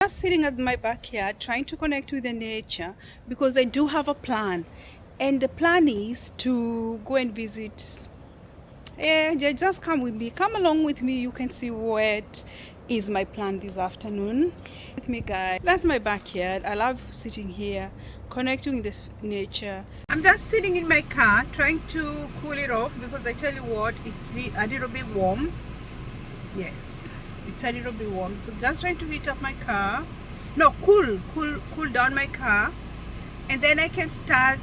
Just sitting at my backyard trying to connect with the nature because I do have a plan, and the plan is to go and visit. Yeah, just come with me, come along with me. You can see what is my plan this afternoon with me, guys. That's my backyard. I love sitting here connecting with this nature. I'm just sitting in my car trying to cool it off because I tell you what, it's a little bit warm. Yes, it's a little bit warm, so just trying to heat up my car. No, cool down my car, and then I can start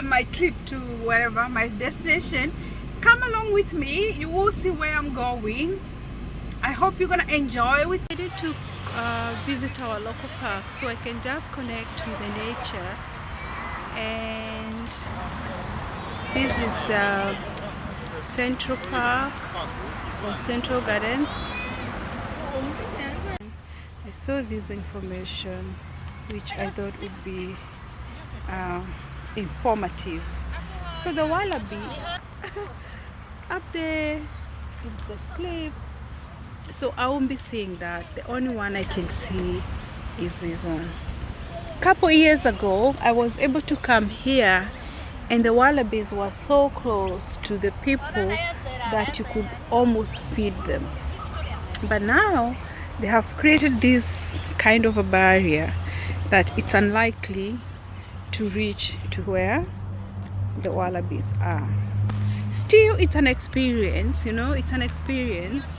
my trip to wherever my destination. Come along with me, you will see where I'm going. I hope you're gonna enjoy it. I need to visit our local park so I can just connect with the nature. And this is the Central Park or Central Gardens. I saw this information which I thought would be informative. So the wallaby up there is asleep, so I won't be seeing that. The only one I can see is this one. Couple years ago I was able to come here, and the wallabies were so close to the people that you could almost feed them. But now they have created this kind of a barrier that it's unlikely to reach to where the wallabies are. Still, it's an experience, you know, it's an experience.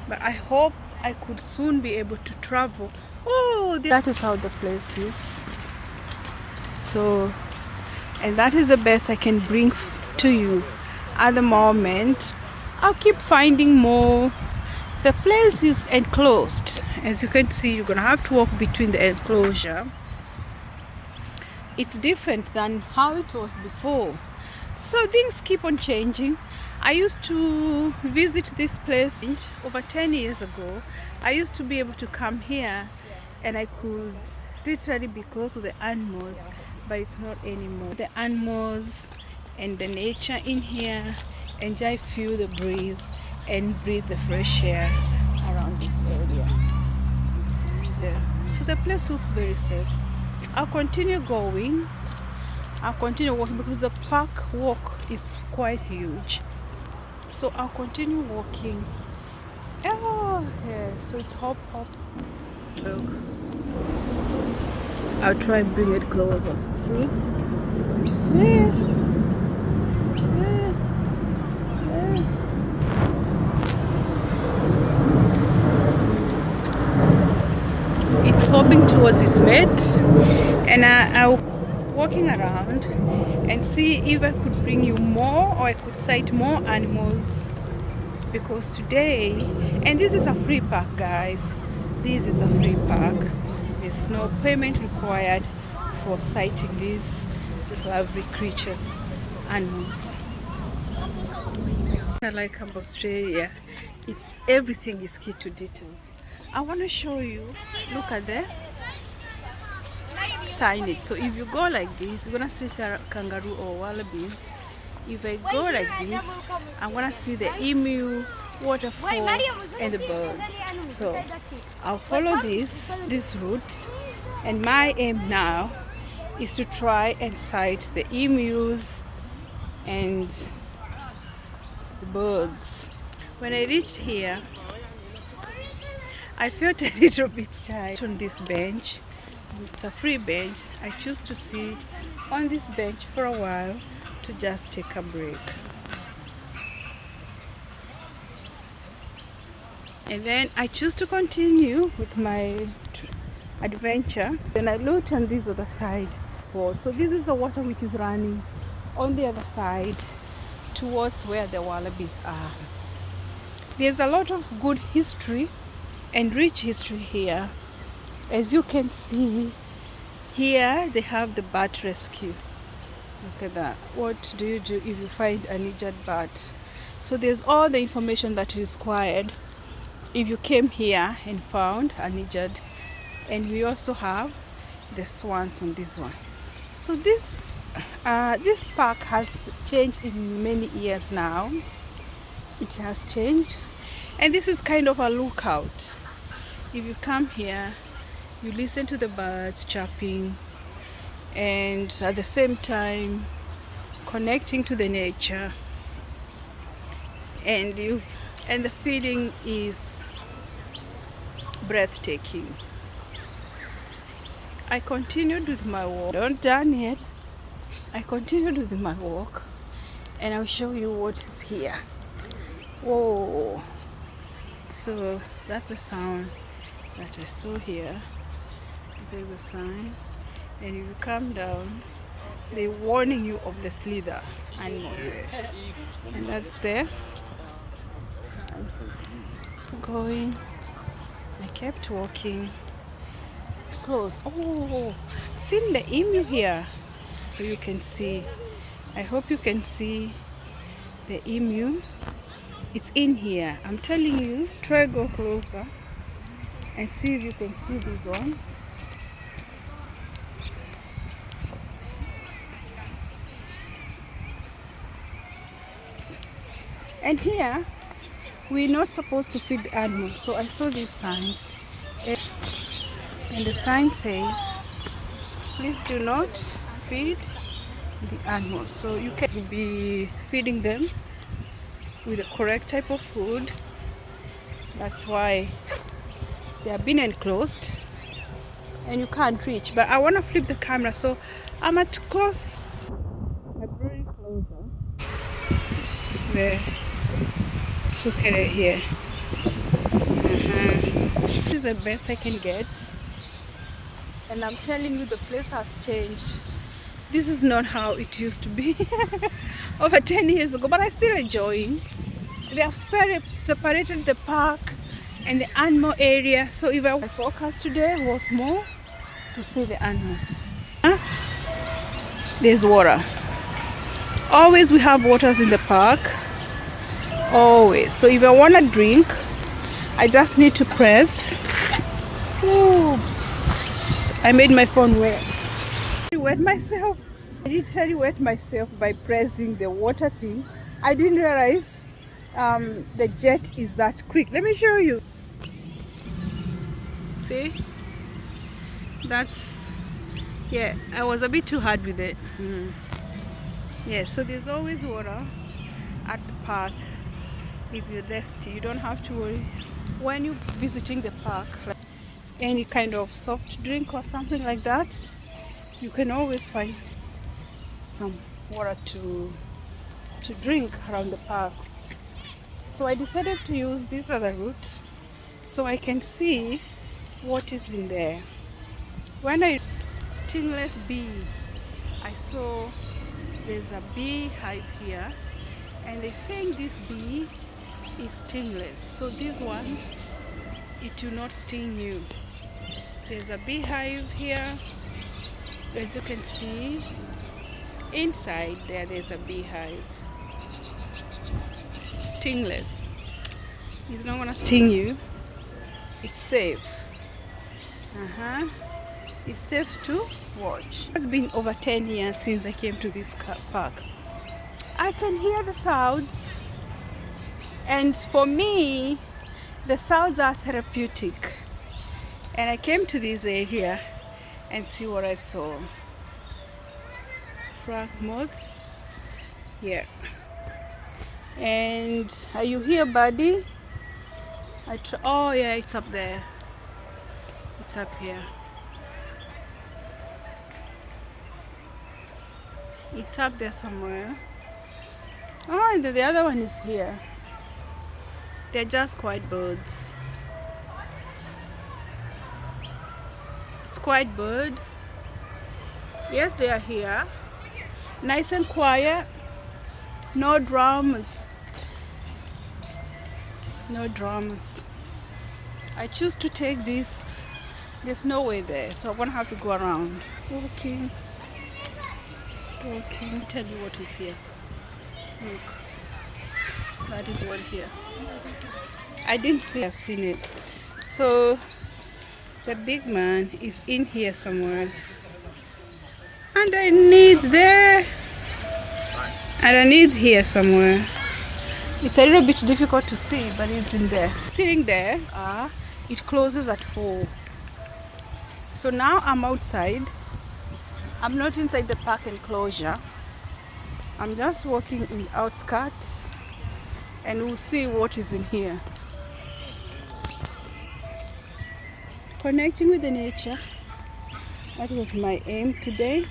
But I hope I could soon be able to travel. Oh, that is how the place is. So, and that is the best I can bring to you at the moment. I'll keep finding more. The place is enclosed. As you can see, you're gonna have to walk between the enclosure. It's different than how it was before. So things keep on changing. I used to visit this place over 10 years ago. I used to be able to come here and I could literally be close to the animals, but it's not anymore. The animals and the nature in here, and I feel the breeze and breathe the fresh air around this area. Yeah. So the place looks very safe. I'll continue going. I'll continue walking because the park walk is quite huge. So I'll continue walking. Oh, yeah. So it's hop. Look. I'll try and bring it closer. See? Yeah. It's hopping towards its mate, and I'll walking around and see if I could bring you more, or I could sight more animals, because today, and this is a free park, guys, this is a free park. There's no payment required for sighting these lovely creatures, animals. What I like about Australia is everything is key to details. I want to show you, look at the signage. So if you go like this, you're gonna see kangaroo or wallabies. If I go like this, I'm gonna see the emu, waterfall, and the birds. So I'll follow this route, and my aim now is to try and sight the emus and the birds. When I reached here, I felt a little bit shy on this bench. It's a free bench. I choose to sit on this bench for a while to just take a break. And then I choose to continue with my adventure. Then I looked on this other side wall. So this is the water which is running on the other side towards where the wallabies are. There's a lot of good history and rich history here. As you can see here, they have the bat rescue. Look at that. What do you do if you find an injured bat? So there's all the information that is required if you came here and found an injured. And we also have the swans on this one. So this park has changed in many years now. It has changed, and this is kind of a lookout. If you come here, you listen to the birds chirping, and at the same time connecting to the nature, and the feeling is breathtaking. I continued with my walk. Not done yet. I continued with my walk, and I'll show you what is here. Whoa! So that's the sound that I saw here. There's a sign, and if you come down, they're warning you of the slither animal there, and that's there. So I'm going. I kept walking close. Oh, seen the emu here, so you can see. I hope you can see the emu. It's in here. I'm telling you. Try go closer and see if you can see this one. And here we're not supposed to feed animals, so I saw these signs, and the sign says please do not feed the animals. So you can be feeding them with the correct type of food. That's why they are being enclosed and you can't reach. But I want to flip the camera, so I'm at close. I brought it closer. There. Look at it here. This is the best I can get, and I'm telling you, the place has changed. This is not how it used to be over 10 years ago, but I still enjoying. They have separated the park and the animal area, so if my focus today was more to see the animals. There's water. Always we have waters in the park. Always. So if I want to drink, I just need to press. Oops! I made my phone wet. I wet myself. I literally wet myself by pressing the water thing. I didn't realize the jet is that quick. Let me show you. See? That's, yeah, I was a bit too hard with it. Yeah, so there's always water at the park. If you're thirsty, you don't have to worry. When you're visiting the park, like any kind of soft drink or something like that, you can always find some water to drink around the parks. So I decided to use this other route so I can see what is in there. When I stingless bee, I saw there's a bee hive here, and they're saying this bee is stingless, so this one, it will not sting you. There's a beehive here, as you can see. Inside there's a beehive. Stingless. It's not gonna sting you. It's safe. It's safe to watch. It's been over 10 years since I came to this park. I can hear the sounds, and for me the sounds are therapeutic, and I came to this area and see what I saw. Frog moth, yeah. And are you here, buddy? Oh yeah, it's up there. It's up here. It's up there somewhere. Oh, and the other one is here. They're just quiet birds. It's quiet bird. Yes, they are here. Nice and quiet. No drums. No drums. I choose to take this. There's no way there, so I'm gonna have to go around. It's walking. Walking. Let me tell you what is here. Look. That is one here. I didn't see, I've seen it. So the big man is in here somewhere. Underneath there. Underneath here somewhere. It's a little bit difficult to see, but it's in there. Sitting there are it closes at 4. So now I'm outside. I'm not inside the park enclosure. I'm just walking in the outskirts and we'll see what is in here. Connecting with the nature. That was my aim today.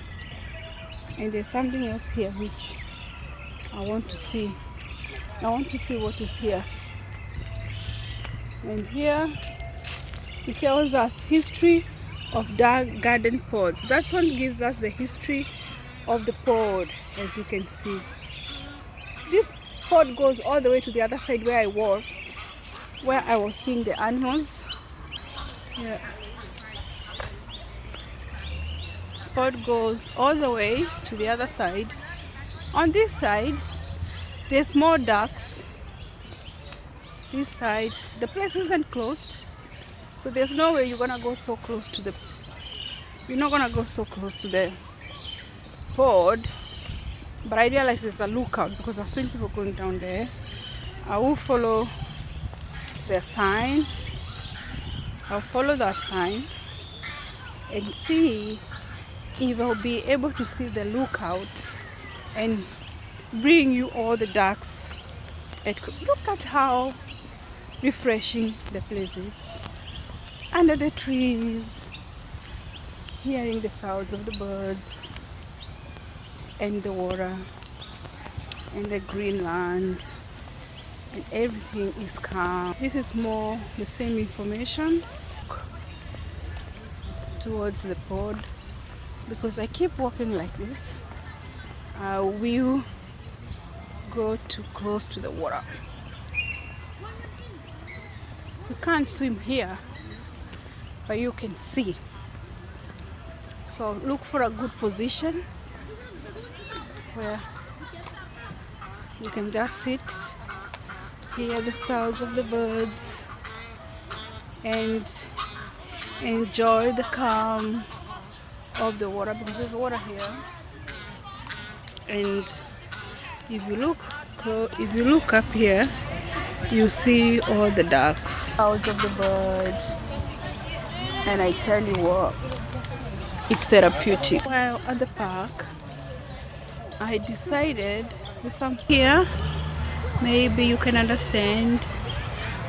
And there's something else here which I want to see. I want to see what is here. And here it tells us history of dark garden pods. That one gives us the history of the pod, as you can see. This pod goes all the way to the other side where I was seeing the animals. Yeah. Pod goes all the way to the other side. On this side, there's more ducks. This side, the place isn't closed, so there's no way you're gonna go so close to the. You're not gonna go so close to the pod. But I realize there's a lookout because I've seen people going down there. I will follow the sign. I'll follow that sign and see if I'll be able to see the lookout and bring you all the ducks. Look at how refreshing the place is. Under the trees, hearing the sounds of the birds and the water and the green land, and everything is calm. This is more the same information towards the pod, because I keep walking like this, I will go too close to the water. You can't swim here, but you can see. So look for a good position where you can just sit, hear the sounds of the birds, and enjoy the calm of the water, because there's water here. And if you look up here, you see all the ducks, sounds of the birds, and I tell you what, it's therapeutic. While at the park, I decided there's some here, maybe you can understand.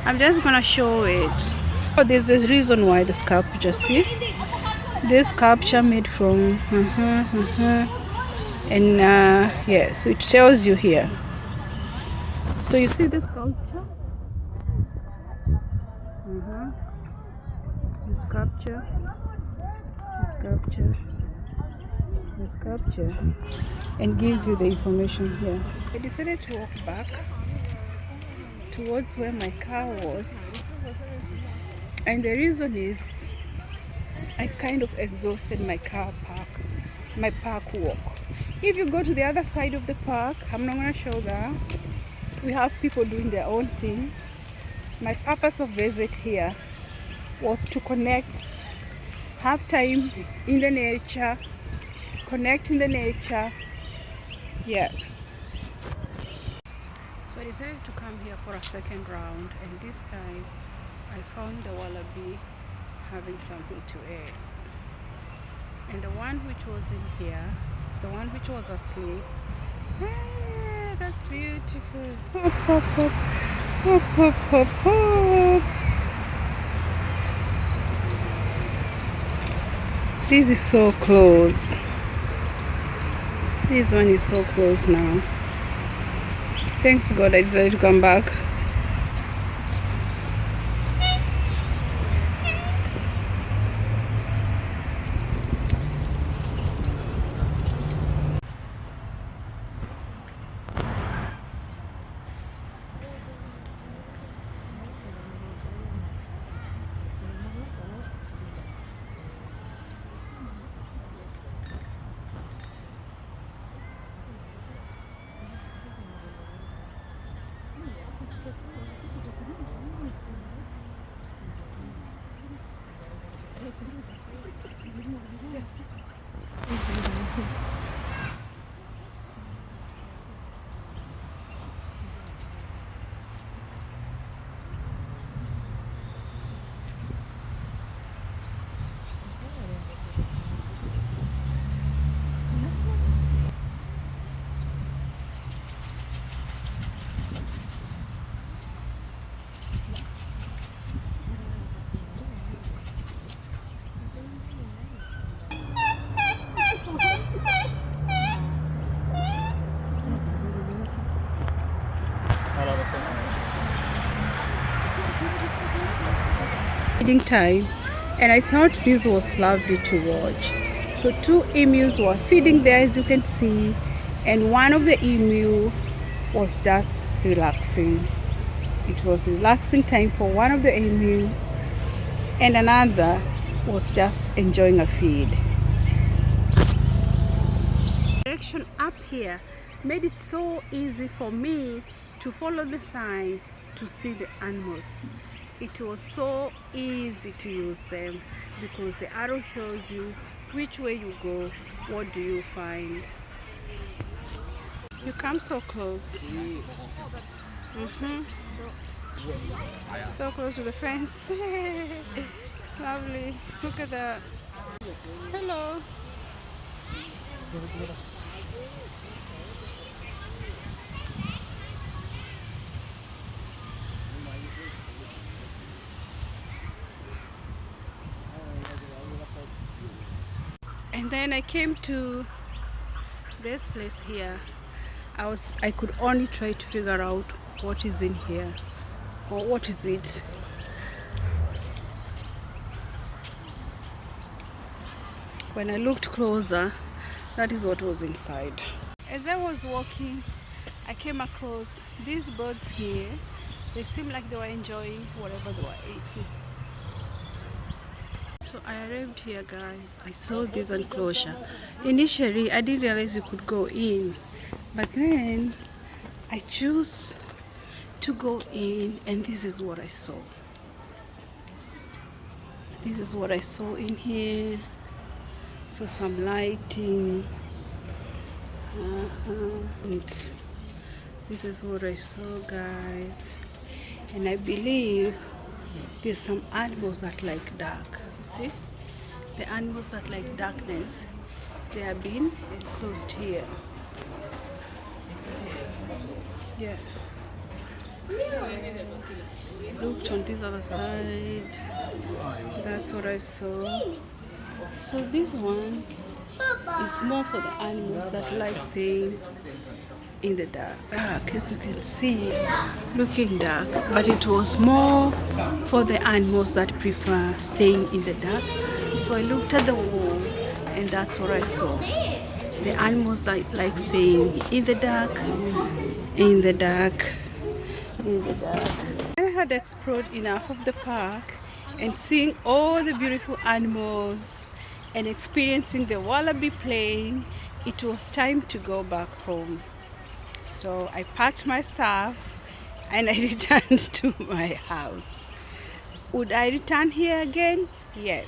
I'm just gonna show it. Oh, there's a reason why the sculpture, see? This sculpture made from and yeah, so it tells you here. So you see the sculpture? The sculpture, the sculpture, and gives you the information here. I decided to walk back towards where my car was, and the reason is I kind of exhausted my park walk. If you go to the other side of the park, I'm not going to show that. We have people doing their own thing. My purpose of visit here was to connect, have time in the nature, connect in the nature. Yeah. So I decided to come here for a second round, and this time I found the wallaby having something to eat. And the one which was in here, the one which was asleep, hey, that's beautiful. Hop, hop, hop. Hop, hop, hop, hop. This is so close. This one is so close now. Thanks God I decided to come back. feeding time, and I thought this was lovely to watch. So 2 emus were feeding there, as you can see, and one of the emu was just relaxing. It was relaxing time for one of the emu, and another was just enjoying a feed. Direction up here made it so easy for me to follow the signs to see the animals. It was so easy to use them because the arrow shows you which way you go, what do you find. You come so close. So close to the fence. Lovely. Look at that. Hello. And then I came to this place here. I could only try to figure out what is in here, or what is it. When I looked closer, that is what was inside. As I was walking, I came across these birds here. They seemed like they were enjoying whatever they were eating. So I arrived here, guys. I saw this enclosure. Initially, I didn't realize you could go in, but then I chose to go in, and this is what I saw. This is what I saw in here. So some lighting, and this is what I saw, guys. And I believe there's some animals that like dark. You see, the animals that like darkness, they have been enclosed here. Yeah. Looked on this other side. That's what I saw. So this one is more for the animals that like staying in the dark, as you can see, looking dark, but it was more for the animals that prefer staying in the dark. So I looked at the wall, and that's what I saw. The animals that like staying in the dark, in the dark, in the dark. I had explored enough of the park and seeing all the beautiful animals and experiencing the wallaby playing, it was time to go back home. So I packed my stuff and I returned to my house. Would I return here again? Yes.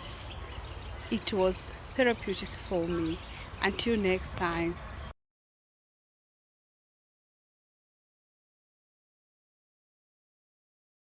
It was therapeutic for me. Until next time.